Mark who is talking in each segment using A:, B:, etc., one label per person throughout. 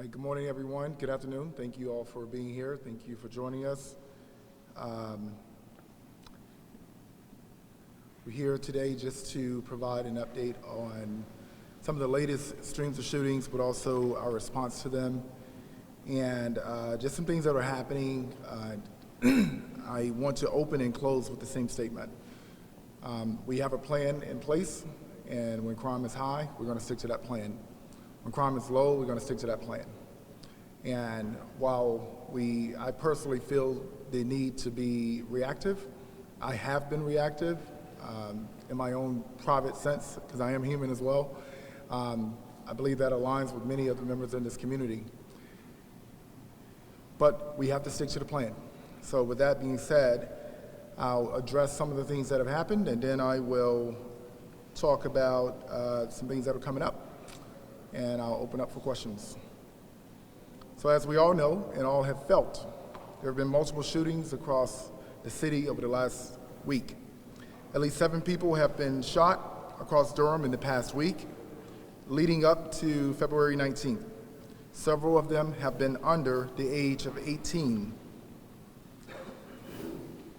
A: All right, good morning, everyone. Good afternoon. Thank you all for being here. Thank you for joining us. We're here today just to provide an update on some of the latest streams of shootings, but also our response to them, and just some things that are happening. I want to open and close with the same statement. We have a plan in place, and when crime is high, we're going to stick to that plan. When crime is low, we're going to stick to that plan. And while I personally feel the need to be reactive, I have been reactive in my own private sense, because I am human as well. I believe that aligns with many of the members in this community. But we have to stick to the plan. So with that being said, I'll address some of the things that have happened, and then I will talk about some things that are coming up, and I'll open up for questions. So as we all know and all have felt, there have been multiple shootings across the city over the last week. At least 7 people have been shot across Durham in the past week, leading up to February 19th. Several of them have been under the age of 18.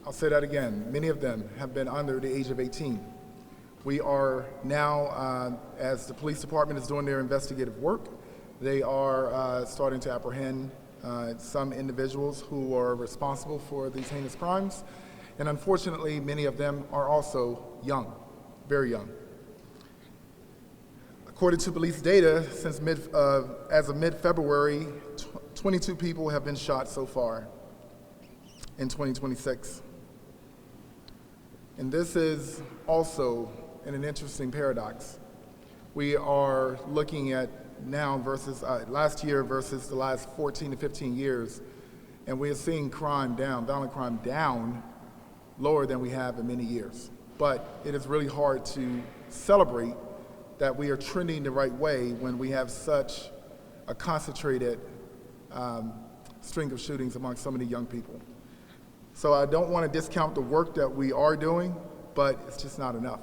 A: I'll say that again. Many of them have been under the age of 18. We are now, as the police department is doing their investigative work, they are starting to apprehend some individuals who are responsible for these heinous crimes. And unfortunately, many of them are also young, very young. According to police data, as of mid-February, 22 people have been shot so far in 2026. And this is also an interesting paradox. We are looking at now versus last year versus the last 14 to 15 years, and we are seeing crime down, violent crime down, lower than we have in many years. But it is really hard to celebrate that we are trending the right way when we have such a concentrated string of shootings among so many young people. So I don't want to discount the work that we are doing, but it's just not enough.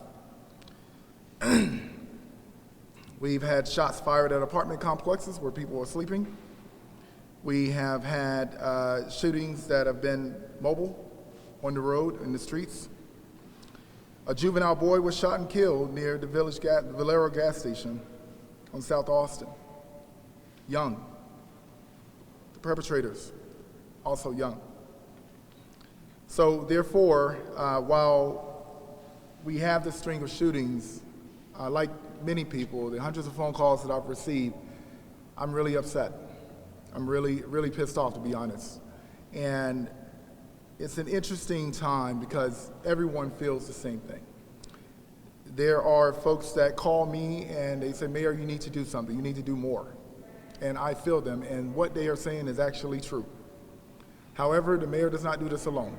A: We've had shots fired at apartment complexes where people are sleeping. We have had shootings that have been mobile, on the road, in the streets. A juvenile boy was shot and killed near the Valero gas station on South Austin. Young. The perpetrators, also young. So therefore, while we have this string of shootings, like many people, the hundreds of phone calls that I've received, I'm really upset. I'm really, really pissed off, to be honest. And it's an interesting time because everyone feels the same thing. There are folks that call me and they say, Mayor, you need to do something. You need to do more. And I feel them, and what they are saying is actually true. However, the mayor does not do this alone.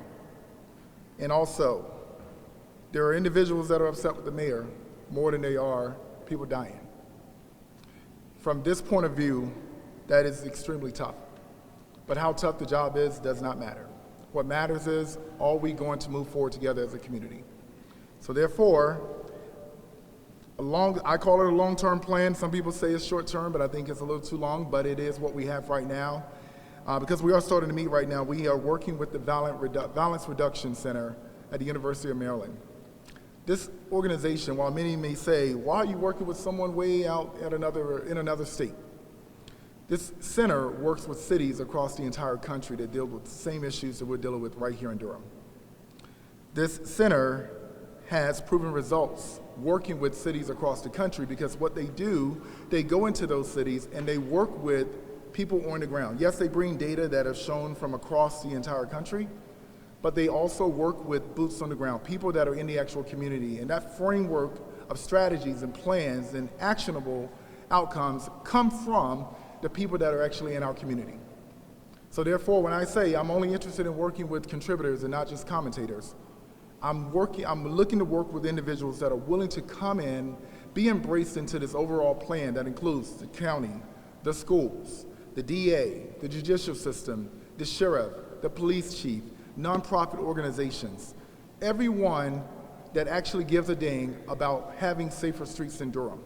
A: And also, there are individuals that are upset with the mayor more than they are people dying. From this point of view, that is extremely tough. But how tough the job is does not matter. What matters is, are we going to move forward together as a community? So therefore, I call it a long-term plan. Some people say it's short-term, but I think it's a little too long, but it is what we have right now. Because we are starting to meet right now, we are working with the Violence Reduction Center at the University of Maryland. This organization, while many may say, why are you working with someone way out in another state? This center works with cities across the entire country that deal with the same issues that we're dealing with right here in Durham. This center has proven results working with cities across the country because what they do, they go into those cities and they work with people on the ground. Yes, they bring data that are shown from across the entire country, but they also work with boots on the ground, people that are in the actual community. And that framework of strategies and plans and actionable outcomes come from the people that are actually in our community. So therefore, when I say I'm only interested in working with contributors and not just commentators, I'm looking to work with individuals that are willing to come in, be embraced into this overall plan that includes the county, the schools, the DA, the judicial system, the sheriff, the police chief, nonprofit organizations, everyone that actually gives a dang about having safer streets in Durham.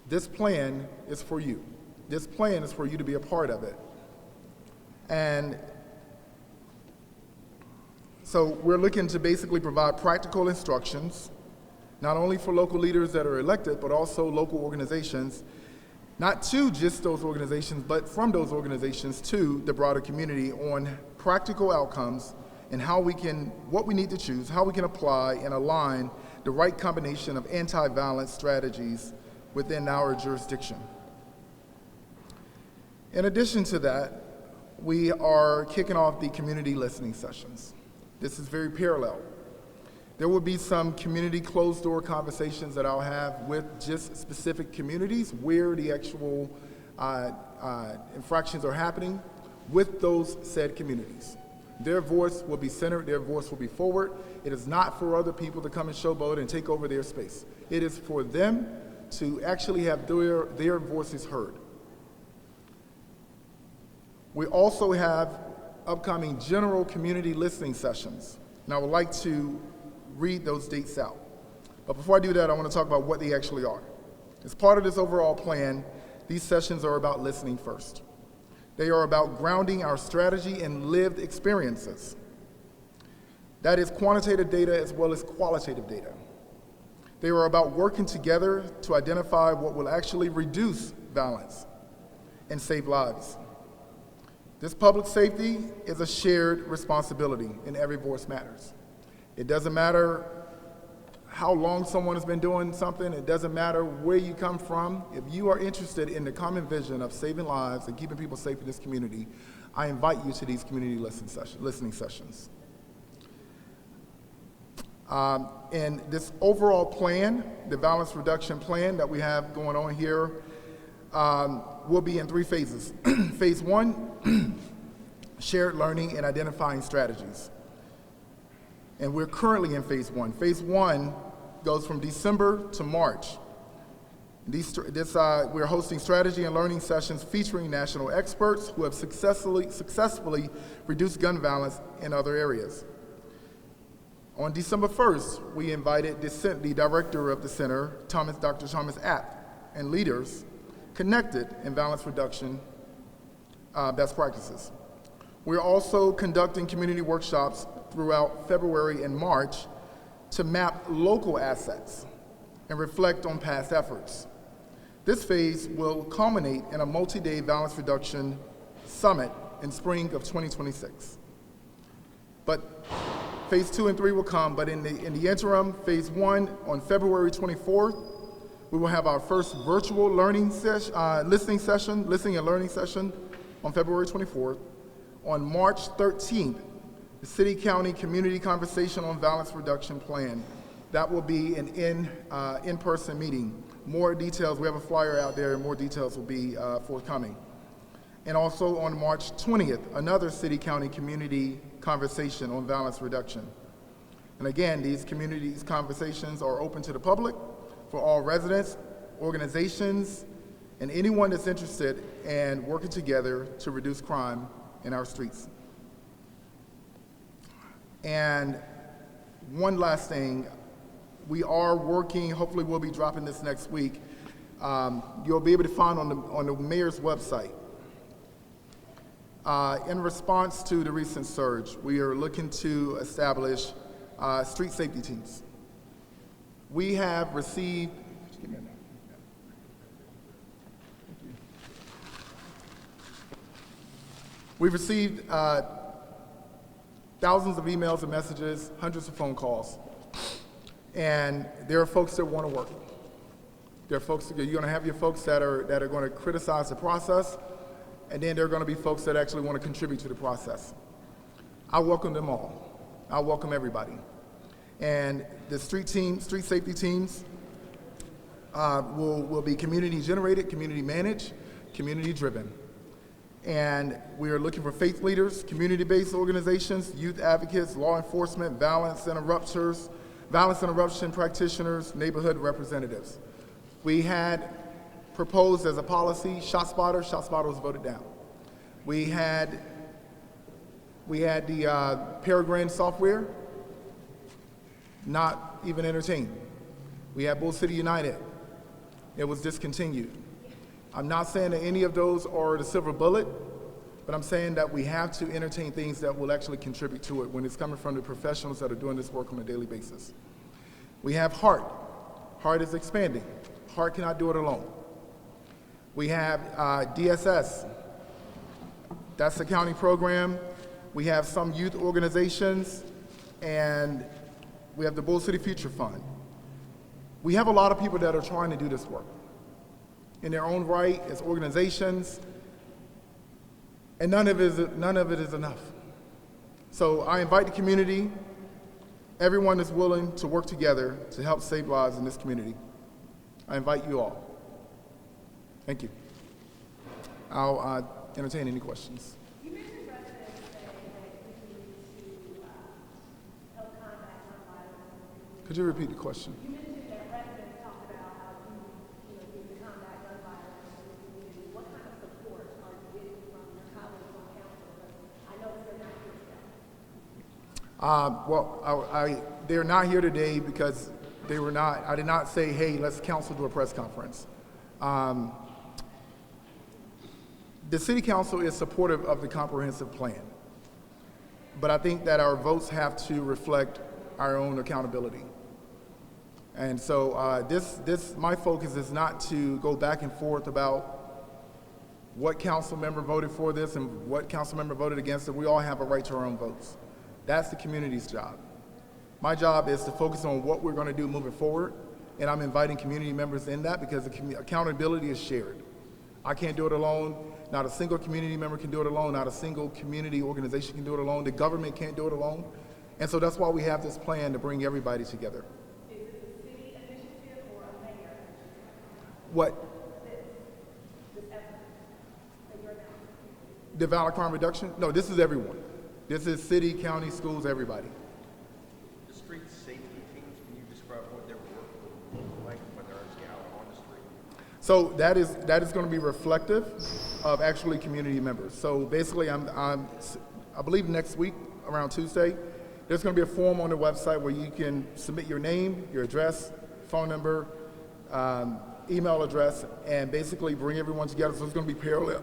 A: This plan is for you. This plan is for you to be a part of it. And so we're looking to basically provide practical instructions, not only for local leaders that are elected, but also local organizations, not to just those organizations, but from those organizations to the broader community on practical outcomes and what we need to choose, how we can apply and align the right combination of anti-violence strategies within our jurisdiction. In addition to that, we are kicking off the community listening sessions. This is very parallel. There will be some community closed-door conversations that I'll have with just specific communities where the actual infractions are happening with those said communities. Their voice will be centered, their voice will be forward. It is not for other people to come and showboat and take over their space. It is for them to actually have their voices heard. We also have upcoming general community listening sessions, and I would like to read those dates out. But before I do that, I want to talk about what they actually are. As part of this overall plan, these sessions are about listening first. They are about grounding our strategy in lived experiences. That is quantitative data as well as qualitative data. They are about working together to identify what will actually reduce violence and save lives. This public safety is a shared responsibility, and every voice matters. It doesn't matter how long someone has been doing something. It doesn't matter where you come from. If you are interested in the common vision of saving lives and keeping people safe in this community, I invite you to these community listening sessions. And this overall plan, the violence reduction plan that we have going on here, will be in 3 phases. Phase 1, shared learning and identifying strategies. And we're currently in phase 1. Phase 1 goes from December to March. We're hosting strategy and learning sessions featuring national experts who have successfully reduced gun violence in other areas. On December 1st, we invited the director of the center, Dr. Thomas Apt, and leaders connected in violence reduction best practices. We're also conducting community workshops throughout February and March to map local assets and reflect on past efforts. This phase will culminate in a multi-day violence reduction summit in spring of 2026. But phase 2 and 3 will come, but in the interim, phase 1 on February 24th, we will have our first virtual listening and learning session on February 24th. On March 13th, the City-County Community Conversation on Violence Reduction Plan. That will be an in-person meeting. More details, we have a flyer out there, and more details will be forthcoming. And also on March 20th, another City-County Community Conversation on Violence Reduction. And again, these conversations are open to the public, for all residents, organizations, and anyone that's interested in working together to reduce crime in our streets. And one last thing, we are working, hopefully we'll be dropping this next week. You'll be able to find on the mayor's website. In response to the recent surge, we are looking to establish street safety teams. We have received, we've received thousands of emails and messages, hundreds of phone calls. And there are folks that want to work. There are folks, you're going to have your folks that are going to criticize the process, and then there are going to be folks that actually want to contribute to the process. I welcome them all. I welcome everybody. And the street safety teams will be community generated, community managed, community driven. And we are looking for faith leaders, community-based organizations, youth advocates, law enforcement, violence interruption practitioners, neighborhood representatives. We had proposed as a policy ShotSpotter. ShotSpotter was voted down. We had the Peregrine software, not even entertained. We had Bull City United. It was discontinued. I'm not saying that any of those are the silver bullet, but I'm saying that we have to entertain things that will actually contribute to it when it's coming from the professionals that are doing this work on a daily basis. We have HEART. HEART is expanding. HEART cannot do it alone. We have DSS. That's the county program. We have some youth organizations, and we have the Bull City Future Fund. We have a lot of people that are trying to do this work in their own right as organizations, and none of it is enough. So I invite the community, everyone is willing to work together to help save lives in this community. I invite you all. Thank you. I'll entertain any questions.
B: You mentioned residents saying that you need to help combat gun violence.
A: Could you repeat the question?
B: You mentioned that residents talked about how you need to combat gun violence in the community. What kind of support are you getting from your colleagues on council? Because I know they're not here today.
A: They're not here today because they were not. I did not say, "Hey, let's council do a press conference." The city council is supportive of the comprehensive plan, but I think that our votes have to reflect our own accountability. And so my focus is not to go back and forth about what council member voted for this and what council member voted against it. We all have a right to our own votes. That's the community's job. My job is to focus on what we're going to do moving forward, and I'm inviting community members in that because the accountability is shared. I can't do it alone. Not a single community member can do it alone. Not a single community organization can do it alone. The government can't do it alone. And so that's why we have this plan to bring everybody together.
B: Is this a city initiative or a mayor initiative?
A: What?
B: This effort that you're announcing?
A: The violent crime reduction? No, this is everyone. This is city, county, schools, everybody.
C: The street safety teams, can you describe what their work will look like when they're actually out on the street?
A: So that is going to be reflective of actually community members. So basically, I believe next week around Tuesday, there's going to be a form on the website where you can submit your name, your address, phone number, email address, and basically bring everyone together. So it's going to be parallel,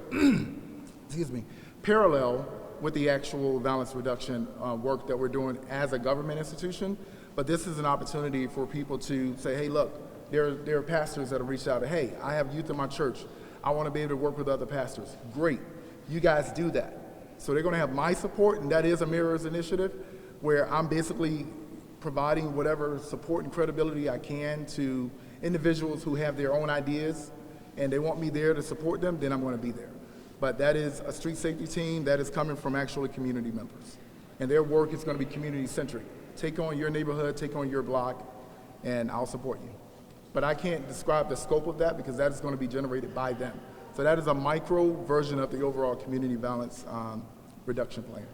A: parallel with the actual violence reduction work that we're doing as a government institution. But this is an opportunity for people to say, hey, look, there are pastors that have reached out. Hey, I have youth in my church. I want to be able to work with other pastors. Great. You guys do that. So they're going to have my support, and that is a Mirrors initiative, where I'm basically providing whatever support and credibility I can to individuals who have their own ideas, and they want me there to support them, then I'm going to be there. But that is a street safety team that is coming from actually community members. And their work is going to be community-centric. Take on your neighborhood, take on your block, and I'll support you. But I can't describe the scope of that because that is going to be generated by them. So that is a micro version of the overall community violence reduction plan.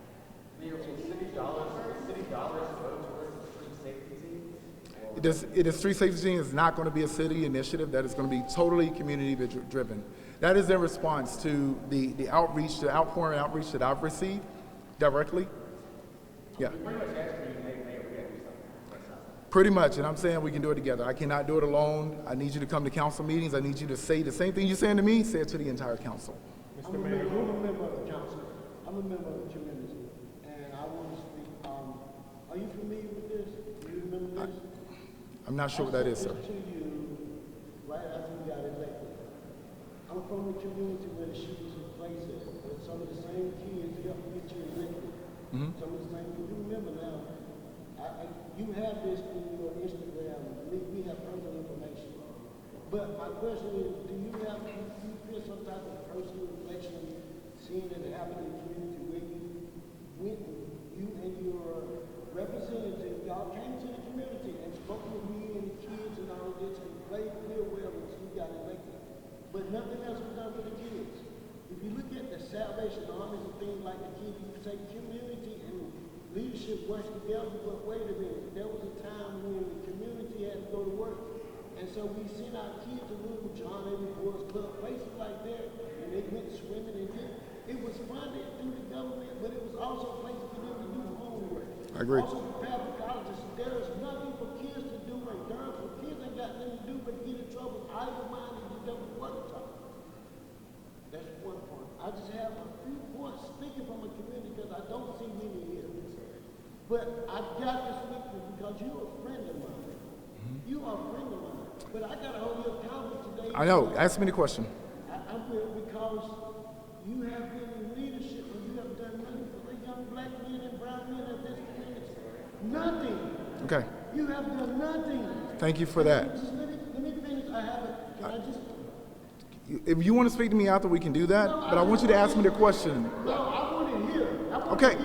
C: Mayor, will city dollars go towards the street safety team?
A: The street safety team is not going to be a city initiative. That is going to be totally community-driven. That is in response to the outreach, the outpouring outreach that I've received directly. Yeah. Pretty much, and I'm saying we can do it together. I cannot do it alone. I need you to come to council meetings. I need you to say the same thing you're saying to me, say it to the entire council.
D: I'm a member of the council. I'm a member of the community, and I want to speak. Are you familiar with this? Do you remember this?
A: I'm not sure what that is, sir.
D: I sent this to you right after you got elected. I'm from the community where the shootings took place at, where some of the same kids helped get you elected. Some of the same kids. You remember now, you have this in your Instagram. We have personal information. But my question is, do you feel some type of personal reflection seeing that it happened in the community where you and your representative, y'all came to the community and spoke with me and the kids and all of this and played real well until you got elected. But nothing else was done for the kids. If you look at the Salvation Armies and things like the kids, you say community and leadership works together, but wait a minute, there was a time when the community had to go to work. And so we sent our kids to little John Every Boys Club, places like that, and they went swimming and it was funded through the government, but it was also a place for them to do homework.
A: I agree.
D: Also prepare for colleges. There is nothing for kids to do in Durham. For kids ain't got nothing to do but get in trouble, idle-minded, you don't know what to talk. But my question is, do you feel some type of personal reflection seeing that it happened in the community where you went and spoke with me and the kids and all of this and played real well until you got elected? But nothing else was done for the kids. a few points speaking from a community because I don't see many here. But I got to speak to you because you're a friend of mine. You are a friend of mine. But I got to hold you accountable today.
A: I know. Ask me the question.
D: I will because you have been in leadership and you have done nothing for the young black men and brown men of this community. Nothing.
A: Okay.
D: You have done nothing.
A: Thank you for that.
D: Just let me finish. I have it. Can I just?
A: If you want to speak to me after, we can do that. But I want you to ask me the question.
D: No, I want to hear.
A: Okay.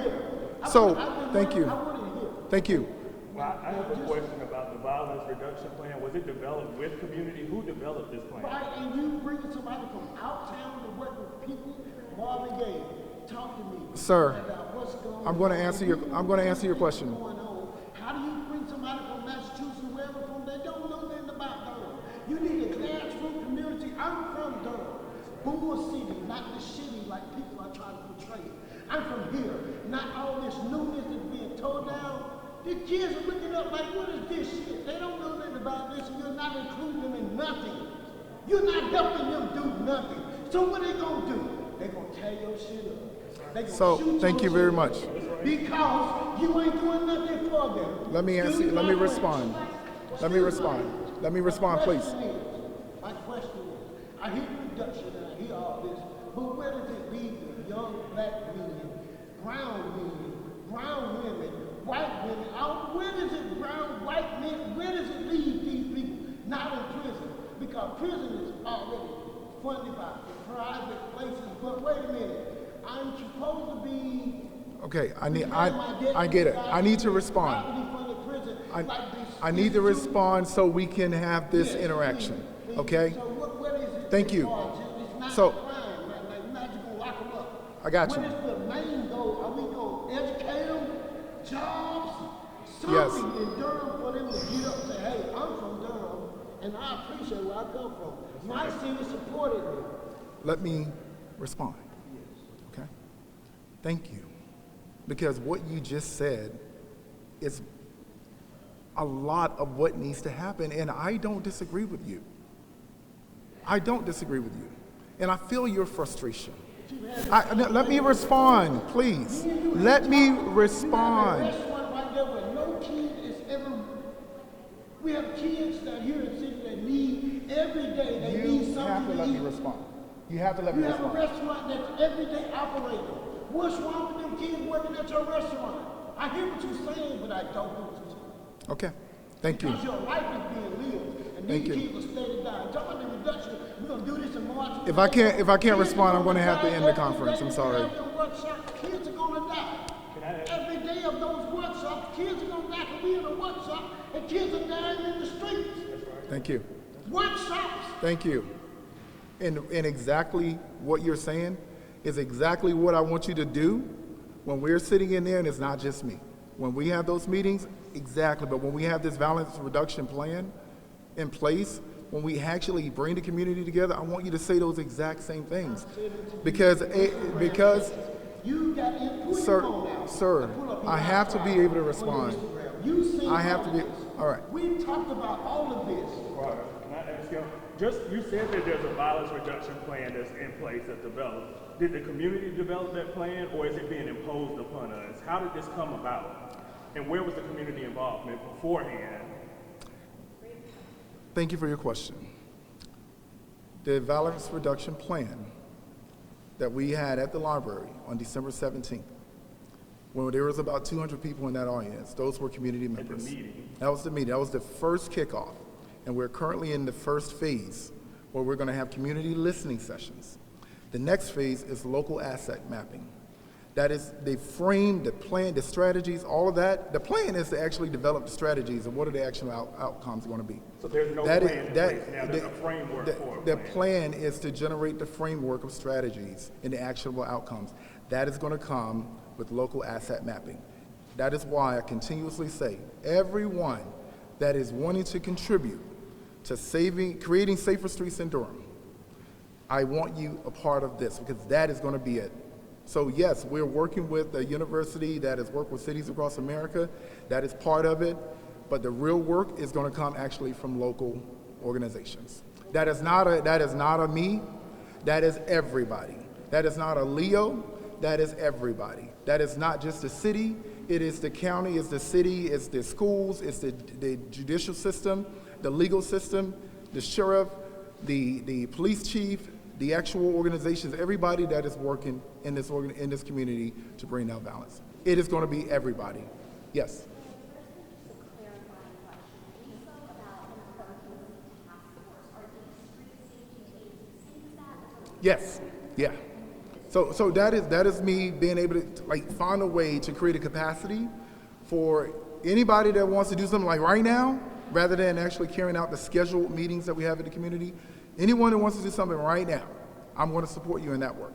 A: So, thank you.
D: I want to hear.
A: Thank you.
E: Well, I have a question about the violence reduction plan. Was it developed with community? Who developed this plan?
D: Right, and you bring somebody from out town to work with people. Marvin Gaye, talk to me.
A: Sir,
D: about what's going
A: I'm going to answer your question.
D: going on. How do you bring somebody from Massachusetts, wherever from they don't know nothing about Durham? You need a grassroots community. I'm from Durham, Bull City, not the city like people are trying to portray. I'm from here, not all this newness that's being told down. The kids are looking up like, what is this shit? They don't know nothing about this, and you're not including them in nothing. You're not helping them do nothing. So what they gonna do? They gonna tear your shit up. They gonna
A: So,
D: shoot
A: thank
D: your
A: you very
D: shit
A: much.
D: up because you ain't doing nothing for them.
A: Let me answer. Let me respond. Let me respond. Let me respond, please.
D: My question is, I hear reduction and I hear all this, but where does it leave the young black men, brown women, white women? Where does it, brown, white men, where does it leave these people? Not in prison, because prison is already funded by private places. But wait a minute, I'm supposed to be.
A: Okay, I get it. I need to respond. I need to respond so we can have this interaction. Okay?
D: So what is it?
A: Thank you.
D: It's not
A: So,
D: a crime, like you're not just gonna lock them up.
A: I got you.
D: What is the main goal? Are we gonna educate them? Jobs?
A: Yes.
D: Something in Durham for them to get up and say, hey, I'm from Durham and I appreciate where I come from. My city supported me.
A: Let me respond. Okay? Thank you. Because what you just said is a lot of what needs to happen, and I don't disagree with you. I don't disagree with you. And I feel your frustration. Let me respond, please. Let me respond.
D: Restaurant right there where no kid is ever. We have kids that here in the city that need every day. They need
A: You
D: something
A: have to
D: to
A: let
D: eat.
A: me respond. You have to let me
D: You have a
A: respond.
D: restaurant that's every day operating. What's wrong with them kids working at your restaurant? I hear what you're saying, but I don't do what you're saying.
A: Okay. Thank you.
D: Because your life is being lived, and
A: Thank
D: these
A: you.
D: kids are steady dying. Talk about the reduction. We're gonna do this in March.
A: If I can't respond, I'm going to have to end the conference. I'm sorry.
D: Kids are gonna die. Every day of those workshops, kids are gonna die. Cause we in a workshop, and kids are dying in the streets.
A: Thank you.
D: Workshops.
A: Thank you. And exactly what you're saying is exactly what I want you to do when we're sitting in there, and it's not just me. When we have those meetings, exactly. But when we have this violence reduction plan in place, when we actually bring the community together, I want you to say those exact same things. Because
D: You got input
A: sir, I have to be able to respond.
D: You seen
A: I have to
D: all
A: be,
D: this.
A: all right.
D: We talked about all of this.
E: Right. Can I ask you? You said that there's a violence reduction plan that's in place that's developed. Did the community develop that plan, or is it being imposed upon us? How did this come about? And where was the community involvement beforehand?
A: Thank you for your question. The violence reduction plan that we had at the library on December 17th, when there was about 200 people in that audience, those were community members.
E: meeting.
A: That was the meeting. That was the first kickoff. And we're currently in the first phase where we're going to have community listening sessions. The next phase is local asset mapping. That is, they frame the plan, the strategies, all of that. The plan is to actually develop the strategies and what are the actual outcomes going to be.
E: So there's no
A: That
E: plan
A: is-
E: in
A: that-
E: place now. There's a framework for a
A: The
E: plan.
A: plan is to generate the framework of strategies and the actionable outcomes. That is going to come with local asset mapping. That is why I continuously say, everyone that is wanting to contribute to creating safer streets in Durham, I want you a part of this because that is going to be it. So yes, we're working with a university that has worked with cities across America. That is part of it. But the real work is going to come actually from local organizations. That is not a me. That is everybody. That is not a Leo, that is everybody. That is not just the city, it is the county, it's the city, it's the schools, it's the judicial system, the legal system, the sheriff, the police chief, the actual organizations, everybody that is working in this community to bring down violence. It is going to be everybody. Yes. Yes. Yeah. So that is me being able to like find a way to create a capacity for anybody that wants to do something like right now, rather than actually carrying out the scheduled meetings that we have in the community. Anyone that wants to do something right now, I'm going to support you in that work.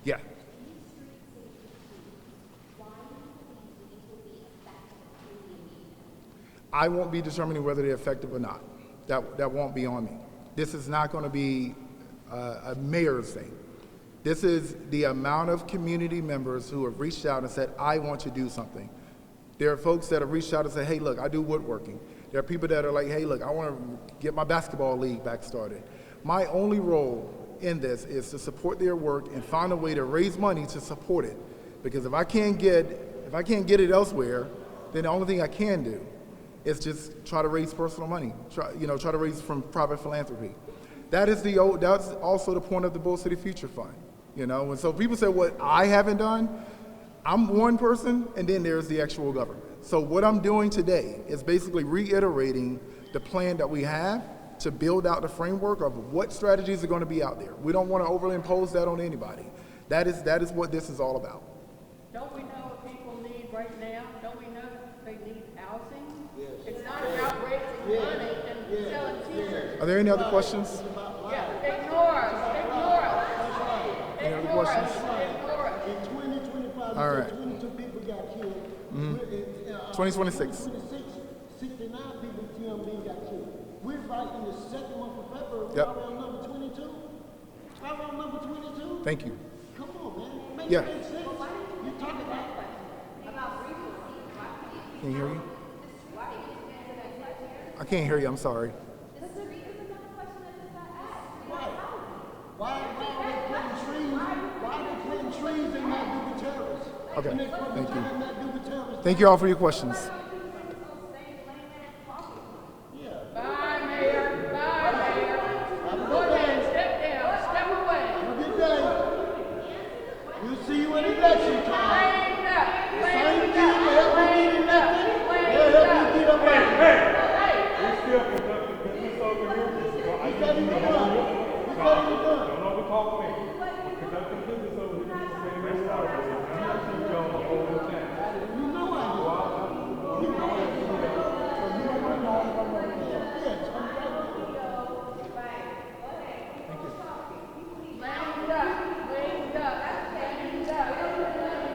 A: Yeah. I won't be determining whether they're effective or not. That won't be on me. This is not going to be a mayor's thing. This is the amount of community members who have reached out and said, I want to do something. There are folks that have reached out and said, hey, look, I do woodworking. There are people that are like, hey, look, I want to get my basketball league back started. My only role in this is to support their work and find a way to raise money to support it. Because if I can't get it elsewhere, then the only thing I can do is just try to raise personal money, try to raise from private philanthropy. That's also the point of the Bull City Future Fund. And so people say what I haven't done, I'm one person, and then there's the actual government. So what I'm doing today is basically reiterating the plan that we have to build out the framework of what strategies are going to be out there. We don't want to overly impose that on anybody. That is what this is all about.
F: Don't we know what people need right now? Don't we know they need housing? Yes. It's not about raising money and selling t-shirts.
A: Are there any other questions?
F: Yeah, ignore us.
A: Any other questions?
F: Ignore us.
D: In 2025,
A: All right.
D: 22 people got killed.
A: 2026.
D: 69 people got killed. We're right in the second month of February.
A: Yep.
D: We're around number 22. Right around number 22.
A: Thank you.
D: Come on, man. Make
A: Yeah.
D: it make sense. You're talking about
A: Can you hear you? I can't hear you, I'm sorry.
D: why are they planting trees? Why are they planting trees and not do with terrorists?
A: Okay,
D: When they plant
A: thank
D: trees
A: you.
D: and not do with terrorists.
A: Thank you all for your questions.
F: Bye, Mayor. Bye, Mayor. Go ahead, step down, step away.
D: Have a good day. We'll see you in election time.
F: Clean up,
D: Same
F: clean
D: thing will help you get elected. They'll help you get elected.
E: We're still conducting business over here.
D: We got it done. We got it done.
E: Don't overtalk me. We're conducting business